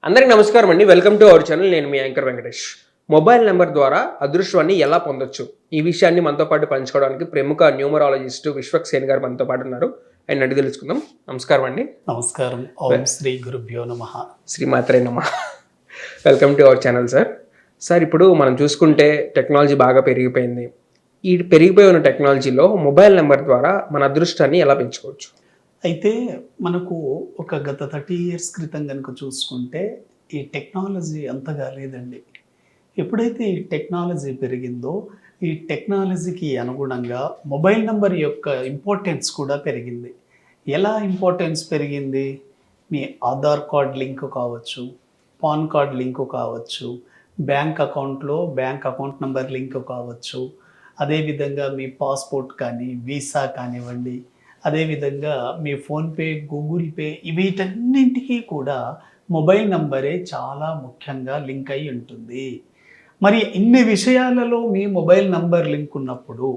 అందరికి నమస్కారం అండి. Welcome to our channel. నేను మీ యాంకర్ వెంకటేష్. మొబైల్ నంబర్ ద్వారా అదృష్టాన్ని ఎలా పొందొచ్చు? ఈ విషయాన్ని మనతో పాటు పంచుకోవడానికి ప్రముఖ న్యూమరాలజిస్ట్ విశ్వక్ సేన్ గారు మనతో పాటు ఉన్నారు. ఆయన్ని అడిగి తెలుసుకుందాం. నమస్కారం అండి. నమస్కారం. ఓం శ్రీ గురుభ్యో నమః. శ్రీమాత్రే నమః. Welcome to our channel sir. Sir, ఇప్పుడు మనం చూసుకుంటే టెక్నాలజీ బాగా పెరిగిపోయింది. ఈ పెరిగిపోయి ఉన్న టెక్నాలజీలో మొబైల్ నెంబర్ ద్వారా మన అదృష్టాన్ని ఎలా పెంచుకోవచ్చు? అయితే మనకు ఒక గత 30 ఇయర్స్ క్రితం కనుక చూసుకుంటే ఈ టెక్నాలజీ అంతగా లేదండి. ఎప్పుడైతే ఈ టెక్నాలజీ పెరిగిందో ఈ టెక్నాలజీకి అనుగుణంగా మొబైల్ నంబర్ యొక్క ఇంపార్టెన్స్ కూడా పెరిగింది. ఎలా ఇంపార్టెన్స్ పెరిగింది? మీ ఆధార్ కార్డ్ లింక్ కావచ్చు, పాన్ కార్డ్ లింక్ కావచ్చు, బ్యాంక్ అకౌంట్లో బ్యాంక్ అకౌంట్ నెంబర్ లింక్ కావచ్చు, అదేవిధంగా మీ పాస్పోర్ట్ కానీ వీసా కానివ్వండి, అదేవిధంగా మీ ఫోన్పే, గూగుల్ పే వీటన్నింటికీ కూడా మొబైల్ నంబరే చాలా ముఖ్యంగా లింక్ అయి ఉంటుంది. మరి ఇన్ని విషయాలలో మీ మొబైల్ నంబర్ లింక్ ఉన్నప్పుడు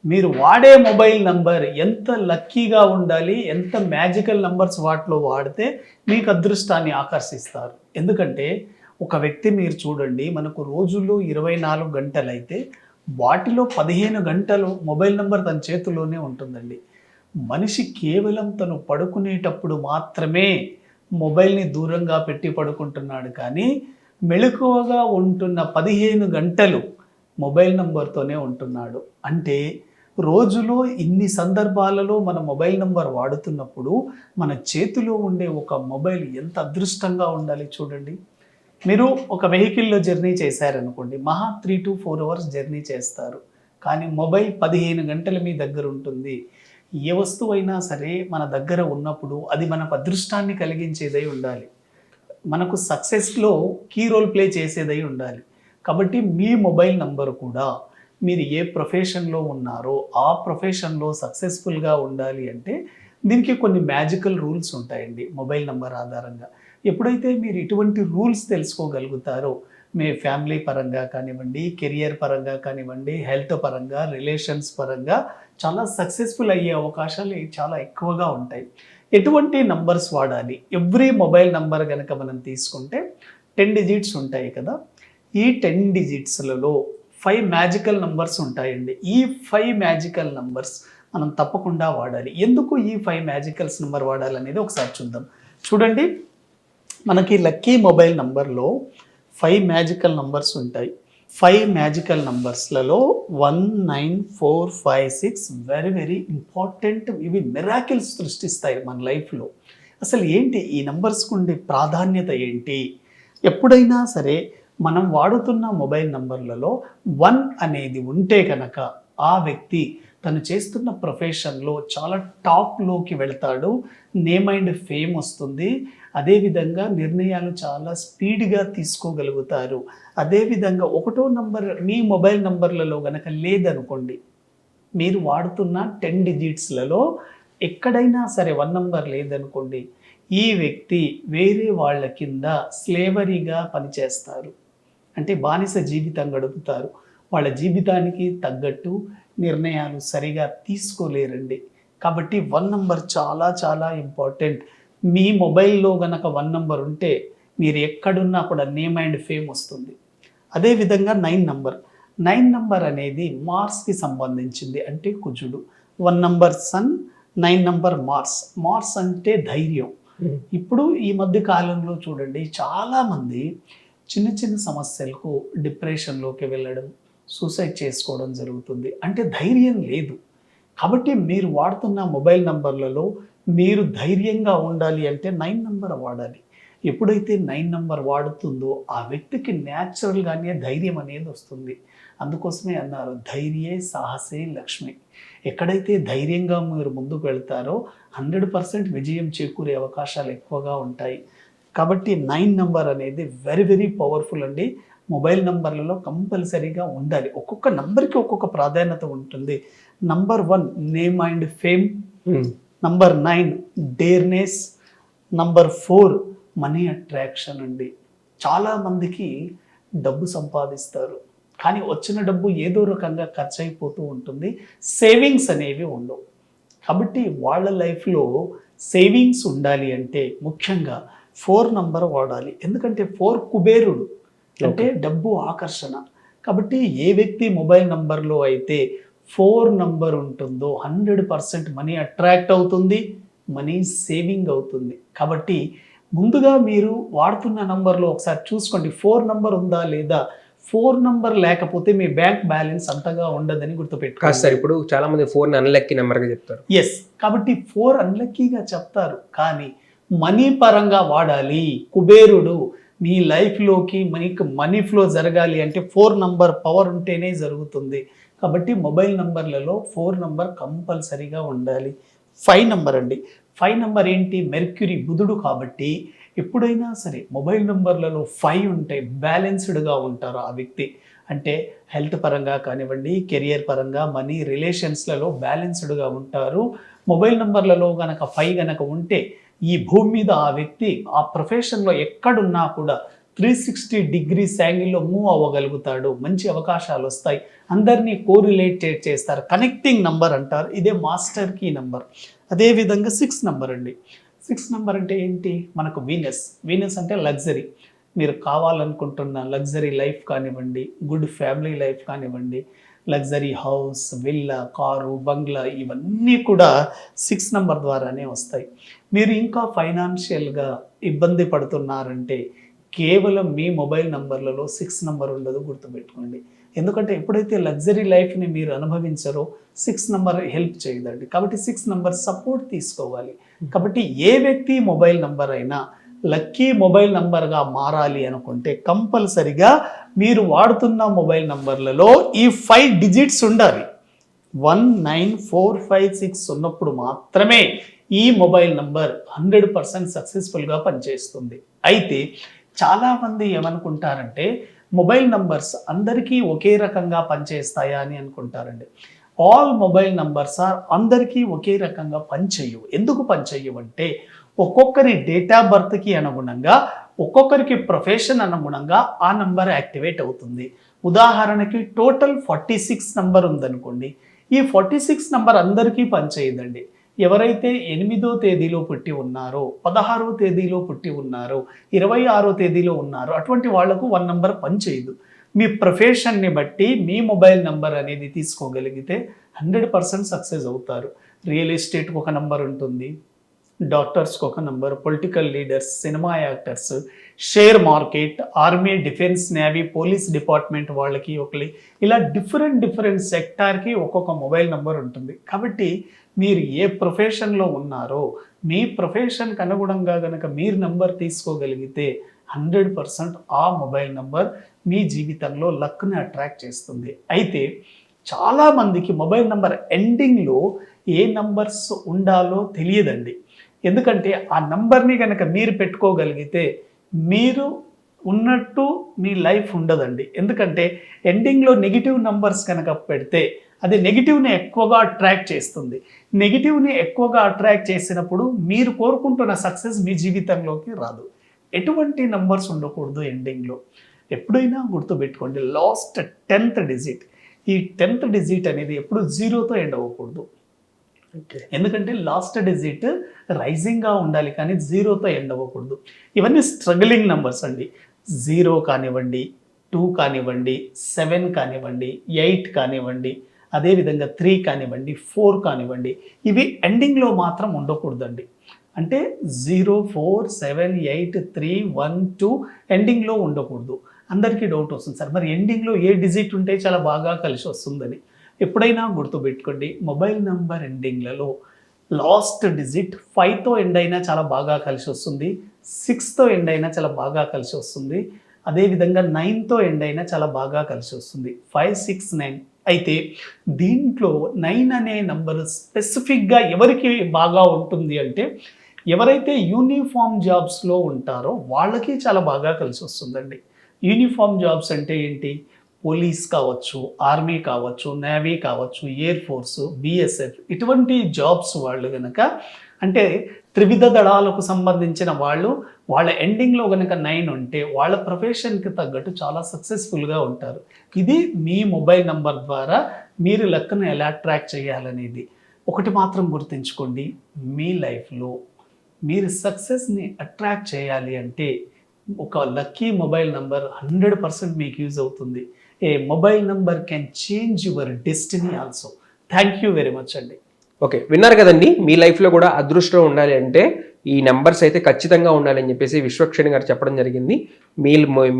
మీరు వాడే మొబైల్ నంబర్ ఎంత లక్కీగా ఉండాలి, ఎంత మ్యాజికల్ నంబర్స్ వాటిలో వాడితే మీకు అదృష్టాన్ని ఆకర్షిస్తారు. ఎందుకంటే ఒక వ్యక్తి మీరు చూడండి, మనకు రోజులో 24 గంటలైతే వాటిలో 15 గంటలు మొబైల్ నంబర్ తన చేతిలోనే ఉంటుందండి. మనిషి కేవలం తను పడుకునేటప్పుడు మాత్రమే మొబైల్ని దూరంగా పెట్టి పడుకుంటున్నాడు, కానీ మెలకువగా ఉంటున్న 15 గంటలు మొబైల్ నంబర్తోనే ఉంటున్నాడు. అంటే రోజులో ఇన్ని సందర్భాలలో మన మొబైల్ నంబర్ వాడుతున్నప్పుడు మన చేతిలో ఉండే ఒక మొబైల్ ఎంత అదృష్టంగా ఉండాలి చూడండి. మీరు ఒక వెహికల్లో జర్నీ చేశారనుకోండి, మహా 3 to 4 అవర్స్ జర్నీ చేస్తారు, కానీ మొబైల్ 15 గంటలు మీ దగ్గర ఉంటుంది. ఏ వస్తువైనా సరే మన దగ్గర ఉన్నప్పుడు అది మనకు అదృష్టాన్ని కలిగించేదై ఉండాలి, మనకు సక్సెస్లో కీ రోల్ ప్లే చేసేదై ఉండాలి. కాబట్టి మీ మొబైల్ నంబర్ కూడా మీరు ఏ ప్రొఫెషన్లో ఉన్నారో ఆ ప్రొఫెషన్లో సక్సెస్ఫుల్గా ఉండాలి అంటే దీనికి కొన్ని మ్యాజికల్ రూల్స్ ఉంటాయండి మొబైల్ నంబర్ ఆధారంగా. ఎప్పుడైతే మీరు ఇటువంటి రూల్స్ తెలుసుకోగలుగుతారో మీ ఫ్యామిలీ పరంగా కానివ్వండి, కెరియర్ పరంగా కానివ్వండి, హెల్త్ పరంగా, రిలేషన్స్ పరంగా చాలా సక్సెస్ఫుల్ అయ్యే అవకాశాలు చాలా ఎక్కువగా ఉంటాయి. ఎటువంటి నంబర్స్ వాడాలి? ఎవ్రీ మొబైల్ నంబర్ కనుక మనం తీసుకుంటే 10 డిజిట్స్ ఉంటాయి కదా. ఈ 10 డిజిట్స్లలో 5 మ్యాజికల్ నంబర్స్ ఉంటాయండి. ఈ 5 మ్యాజికల్ నంబర్స్ మనం తప్పకుండా వాడాలి. ఎందుకు ఈ 5 మ్యాజికల్స్ నెంబర్ వాడాలనేది ఒకసారి చూద్దాం. చూడండి, మనకి లక్కీ మొబైల్ నంబర్లో 5 మ్యాజికల్ నంబర్స్ ఉంటాయి. 5 మ్యాజికల్ నంబర్స్లలో 1, 9, 4, 5, 6 వెరీ వెరీ ఇంపార్టెంట్. ఇవి మిరాకిల్స్ సృష్టిస్తాయి మన లైఫ్లో. అసలు ఏంటి ఈ నంబర్స్కి ఉండే ప్రాధాన్యత ఏంటి? ఎప్పుడైనా సరే మనం వాడుతున్న మొబైల్ నంబర్లలో 1 అనేది ఉంటే కనుక ఆ వ్యక్తి తను చేస్తున్న ప్రొఫెషన్లో చాలా టాప్లోకి వెళ్తాడు, నేమ్ అండ్ ఫేమ్ వస్తుంది, అదేవిధంగా నిర్ణయాలు చాలా స్పీడ్గా తీసుకోగలుగుతారు. అదేవిధంగా 1వ నంబర్ మీ మొబైల్ నంబర్లలో కనుక లేదనుకోండి, మీరు వాడుతున్న 10 డిజిట్స్లలో ఎక్కడైనా సరే 1 నంబర్ లేదనుకోండి, ఈ వ్యక్తి వేరే వాళ్ళ కింద స్లేవరీగా పనిచేస్తారు. అంటే బానిస జీవితం గడుపుతారు. వాళ్ళ జీవితానికి తగ్గట్టు నిర్ణయాలు సరిగా తీసుకోలేరండి. కాబట్టి 1 నంబర్ చాలా చాలా ఇంపార్టెంట్. మీ మొబైల్లో గనక 1 నంబర్ ఉంటే మీరు ఎక్కడున్నా కూడా నేమ్ అండ్ ఫేమ్ వస్తుంది. అదేవిధంగా 9 నంబర్. 9 నంబర్ అనేది మార్స్కి సంబంధించింది, అంటే కుజుడు. 1 number sun, 9 number Mars. Mars అంటే ధైర్యం. ఇప్పుడు ఈ మధ్య కాలంలో చూడండి, చాలామంది చిన్న చిన్న సమస్యలకు డిప్రెషన్లోకి వెళ్ళడం, సూసైడ్ చేసుకోవడం జరుగుతుంది. అంటే ధైర్యం లేదు. కాబట్టి మీరు వాడుతున్న మొబైల్ నంబర్లలో మీరు ధైర్యంగా ఉండాలి అంటే 9 నంబర్ వాడాలి. ఎప్పుడైతే 9 నంబర్ వాడుతుందో ఆ వ్యక్తికి న్యాచురల్గానే ధైర్యం అనేది వస్తుంది. అందుకోసమే అన్నారు, ధైర్యే సాహసే లక్ష్మి. ఎక్కడైతే ధైర్యంగా మీరు ముందుకు వెళ్తారో 100% విజయం చేకూరే అవకాశాలు ఎక్కువగా ఉంటాయి. కాబట్టి 9 నంబర్ అనేది వెరీ వెరీ పవర్ఫుల్ అండి. మొబైల్ నంబర్లలో కంపల్సరీగా ఉండాలి. ఒక్కొక్క నంబర్కి ఒక్కొక్క ప్రాధాన్యత ఉంటుంది. Number 1 name and fame, number 9 డేర్నెస్, number 4 money attraction అండి. చాలామందికి డబ్బు సంపాదిస్తారు, కానీ వచ్చిన డబ్బు ఏదో రకంగా ఖర్చు అయిపోతూ ఉంటుంది. సేవింగ్స్ అనేవి ఉండవు. కాబట్టి వాళ్ళ లైఫ్లో సేవింగ్స్ ఉండాలి అంటే ముఖ్యంగా 4 నంబర్ వాడాలి. ఎందుకంటే 4 కుబేరుడు అంటే డబ్బు ఆకర్షణ. కాబట్టి ఏ వ్యక్తి మొబైల్ నంబర్లో అయితే 4 నంబర్ ఉంటుందో 100% మనీ అట్రాక్ట్ అవుతుంది, మనీ సేవింగ్ అవుతుంది. కాబట్టి ముందుగా మీరు వాడుతున్న నంబర్లో ఒకసారి చూసుకోండి, 4 నంబర్ ఉందా లేదా. 4 నంబర్ లేకపోతే మీ బ్యాంక్ బ్యాలెన్స్ అంతగా ఉండదని కాదు గుర్తుపెట్టుకోండి. సార్, ఇప్పుడు చాలా మంది 4 అన్లక్కీ నెంబర్గా చెప్తారు. ఎస్, కాబట్టి 4 అన్లక్కీగా చెప్తారు, కానీ మనీ పరంగా వాడాలి. కుబేరుడు మీ లైఫ్లోకి మీకు మనీ ఫ్లో జరగాలి అంటే 4 నంబర్ పవర్ ఉంటేనే జరుగుతుంది. కాబట్టి మొబైల్ నంబర్లలో 4 నంబర్ కంపల్సరీగా ఉండాలి. 5 నంబర్ అండి. 5 నంబర్ ఏంటి? మెర్క్యూరీ బుధుడు. కాబట్టి ఎప్పుడైనా సరే మొబైల్ నంబర్లలో 5 ఉంటే బ్యాలెన్స్డ్గా ఉంటారు ఆ వ్యక్తి. అంటే హెల్త్ పరంగా కానివ్వండి, కెరియర్ పరంగా, మనీ, రిలేషన్స్లలో బ్యాలెన్స్డ్గా ఉంటారు. మొబైల్ నంబర్లలో కనుక 5 కనుక ఉంటే ఈ భూమి మీద ఆ వ్యక్తి ఆ ప్రొఫెషన్లో ఎక్కడున్నా కూడా 360 డిగ్రీస్ యాంగిల్లో మూవ్ అవ్వగలుగుతాడు. మంచి అవకాశాలు వస్తాయి. అందరినీ కోరిలేటెడ్ చేస్తారు. కనెక్టింగ్ నంబర్ అంటారు. ఇదే మాస్టర్ కీ నంబర్. అదేవిధంగా 6 నంబర్ అండి. 6 నంబర్ అంటే ఏంటి? మనకు వీనస్. వీనస్ అంటే లగ్జరీ. మీరు కావాలనుకుంటున్న లగ్జరీ లైఫ్ కానివ్వండి, గుడ్ ఫ్యామిలీ లైఫ్ కానివ్వండి, లగ్జరీ హౌస్, విల్లా, కారు, బంగ్లా, ఇవన్నీ కూడా 6 నంబర్ ద్వారానే వస్తాయి. మీరు ఇంకా ఫైనాన్షియల్గా ఇబ్బంది పడుతున్నారంటే కేవలం మీ మొబైల్ నంబర్లలో 6 నంబర్ ఉండదు, గుర్తుపెట్టుకోండి. ఎందుకంటే ఎప్పుడైతే లగ్జరీ లైఫ్ని మీరు అనుభవించారో 6 నంబర్ హెల్ప్ చేయదండి. కాబట్టి 6 నంబర్ సపోర్ట్ తీసుకోవాలి. కాబట్టి ఏ వ్యక్తి మొబైల్ నంబర్ అయినా లక్కీ మొబైల్ నంబర్గా మారాలి అనుకుంటే కంపల్సరిగా మీరు వాడుతున్న మొబైల్ నంబర్లలో ఈ 5 డిజిట్స్ ఉండాలి. 19456 ఉన్నప్పుడు మాత్రమే ఈ మొబైల్ నంబర్ 100% సక్సెస్ఫుల్గా పనిచేస్తుంది. అయితే చాలామంది ఏమనుకుంటారంటే మొబైల్ నంబర్స్ అందరికీ ఒకే రకంగా పనిచేస్తాయా అని అనుకుంటారండి. ఆల్ మొబైల్ నంబర్స్ అందరికీ ఒకే రకంగా పనిచేయవు. ఎందుకు పనిచేయవు అంటే ఒక్కొక్కరి డేట్ ఆఫ్ బర్త్కి అనుగుణంగా, ఒక్కొక్కరికి ప్రొఫెషన్ అనుగుణంగా ఆ నంబర్ యాక్టివేట్ అవుతుంది. ఉదాహరణకి టోటల్ 46 నంబర్ ఉందనుకోండి. ఈ 46 నంబర్ అందరికీ పనిచేయదండి. ఎవరైతే 8వ తేదీలో పుట్టి ఉన్నారో, 16వ తేదీలో పుట్టి ఉన్నారో, 26వ తేదీలో ఉన్నారో అటువంటి వాళ్లకు 1 నంబర్ పనిచేయదు. మీ ప్రొఫెషన్ని బట్టి మీ మొబైల్ నంబర్ అనేది తీసుకోగలిగితే 100% సక్సెస్ అవుతారు. రియల్ ఎస్టేట్కి ఒక నంబర్ ఉంటుంది, డాక్టర్స్కి ఒక number, political leaders, cinema actors, share market, army, defence, navy, police department వాళ్ళకి ఒకటి, ఇలా డిఫరెంట్ సెక్టార్కి ఒక్కొక్క మొబైల్ నంబర్ ఉంటుంది. కాబట్టి మీరు ఏ ప్రొఫెషన్లో ఉన్నారో మీ ప్రొఫెషన్కి అనుగుణంగా కనుక మీరు నంబర్ తీసుకోగలిగితే 100% ఆ మొబైల్ నంబర్ మీ జీవితంలో లక్ని అట్రాక్ట్ చేస్తుంది. అయితే చాలామందికి మొబైల్ నంబర్ ఎండింగ్లో ఏ నంబర్స్ ఉండాలో తెలియదండి. ఎందుకంటే ఆ నంబర్ని కనుక మీరు పెట్టుకోగలిగితే మీరు ఉన్నట్టు మీ లైఫ్ ఉండదండి. ఎందుకంటే ఎండింగ్లో నెగిటివ్ నంబర్స్ కనుక పెడితే అది నెగిటివ్ని ఎక్కువగా అట్రాక్ట్ చేస్తుంది. నెగిటివ్ని ఎక్కువగా అట్రాక్ట్ చేసినప్పుడు మీరు కోరుకుంటున్న సక్సెస్ మీ జీవితంలోకి రాదు. ఎటువంటి నంబర్స్ ఉండకూడదు ఎండింగ్లో. ఎప్పుడైనా గుర్తుపెట్టుకోండి, లాస్ట్ 10th డిజిట్, ఈ 10th డిజిట్ అనేది ఎప్పుడు 0తో ఎండ్ అవ్వకూడదు. ఎందుకంటే లాస్ట్ డిజిట్ రైజింగ్గా ఉండాలి, కానీ 0తో ఎండ్ అవ్వకూడదు. ఇవన్నీ స్ట్రగ్లింగ్ నంబర్స్ అండి. 0 కానివ్వండి, 2 కానివ్వండి, 7 కానివ్వండి, 8 కానివ్వండి, అదేవిధంగా 3 కానివ్వండి, 4 కానివ్వండి, ఇవి ఎండింగ్లో మాత్రం ఉండకూడదండి. అంటే 0, 4, 7, 8, 3, 1, 2 ఎండింగ్లో ఉండకూడదు. అందరికీ డౌట్ వస్తుంది, సార్ మరి ఎండింగ్లో ఏ డిజిట్ ఉంటే చాలా బాగా కలిసి వస్తుందని. ఎప్పుడైనా గుర్తుపెట్టుకోండి, మొబైల్ నంబర్ ఎండింగ్లలో లాస్ట్ డిజిట్ 5తో ఎండ్ అయినా చాలా బాగా కలిసి వస్తుంది, 6తో ఎండ్ అయినా చాలా బాగా కలిసి వస్తుంది, అదేవిధంగా 9తో ఎండ్ అయినా చాలా బాగా కలిసి వస్తుంది. 5, 6, 9. అయితే దీంట్లో 9 అనే నంబర్ స్పెసిఫిక్గా ఎవరికి బాగా ఉంటుంది అంటే ఎవరైతే యూనిఫామ్ జాబ్స్లో ఉంటారో వాళ్ళకి చాలా బాగా కలిసి వస్తుందండి. యూనిఫామ్ జాబ్స్ అంటే ఏంటి? పోలీస్ కావచ్చు, ఆర్మీ కావచ్చు, నేవీ కావచ్చు, ఎయిర్ ఫోర్సు, బిఎస్ఎఫ్, ఇటువంటి జాబ్స్ వాళ్ళు కనుక, అంటే త్రివిధ దళాలకు సంబంధించిన వాళ్ళు, వాళ్ళ ఎండింగ్లో కనుక 9 ఉంటే వాళ్ళ ప్రొఫెషన్కి తగ్గట్టు చాలా సక్సెస్ఫుల్గా ఉంటారు. ఇది మీ మొబైల్ నంబర్ ద్వారా మీరు లక్ను ఎలా ట్రాక్ చేయాలనేది. ఒకటి మాత్రం గుర్తుంచుకోండి, మీ లైఫ్లో మీరు సక్సెస్ని అట్రాక్ట్ చేయాలి అంటే ఒక లక్కీ మొబైల్ నంబర్ 100% మీకు యూజ్ అవుతుంది. A mobile number can change your destiny also. Thank you very much అండి. ఓకే, విన్నారు కదండి. మీ లైఫ్లో కూడా అదృష్టం ఉండాలి అంటే ఈ నెంబర్స్ అయితే ఖచ్చితంగా ఉండాలని చెప్పేసి విశ్వక్షేణ్ గారు చెప్పడం జరిగింది.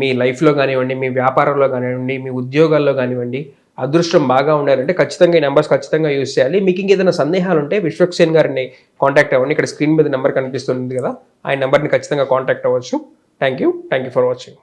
మీ లైఫ్లో కానివ్వండి, మీ వ్యాపారంలో కానివ్వండి, మీ ఉద్యోగాల్లో కానివ్వండి, అదృష్టం బాగా ఉండాలంటే ఖచ్చితంగా ఈ నెంబర్స్ ఖచ్చితంగా యూజ్ చేయాలి. మీకు ఇంకేదైనా సందేహాలు ఉంటే విశ్వక్షేణ్ గారిని కాంటాక్ట్ అవ్వండి. ఇక్కడ స్క్రీన్ మీద నెంబర్ కనిపిస్తుంది కదా, ఆ నెంబర్ని ఖచ్చితంగా కాంటాక్ట్ అవ్వచ్చు. Thank you for watching.